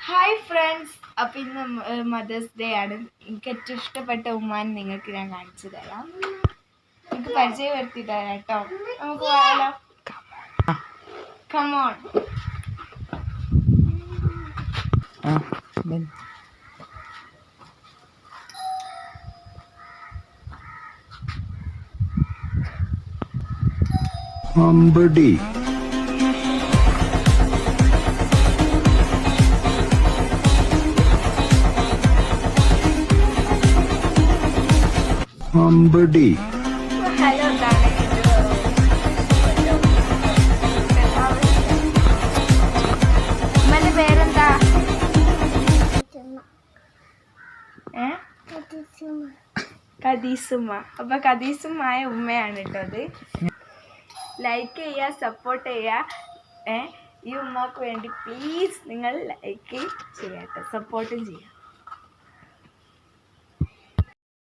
Hi friends, അപ്പം ഇന്ന് mothers day ആണ്. എനിക്ക് ഏറ്റവും ഇഷ്ടപ്പെട്ട ഉമ്മാനെ നിങ്ങൾക്ക് ഞാൻ കാണിച്ചു തരാം. എനിക്ക് പരിചയപ്പെടുത്തി തരാം കേട്ടോ. നമുക്ക് പോയാലോ? കമോൺ. അമ്പടി അമ്പടി ഹലോ, ഉമ്മന്റെ പേരെന്താ? കദീസുമ്മ. അപ്പൊ കദീസുമായ ഉമ്മയാണ് കേട്ടോ അത്. ലൈക്ക് ചെയ്യുക, സപ്പോർട്ട് ചെയ്യുക. ഈ ഉമ്മക്ക് വേണ്ടി പ്ലീസ് നിങ്ങൾ ലൈക്ക് ചെയ്യാട്ടോ, സപ്പോർട്ടും ചെയ്യുക.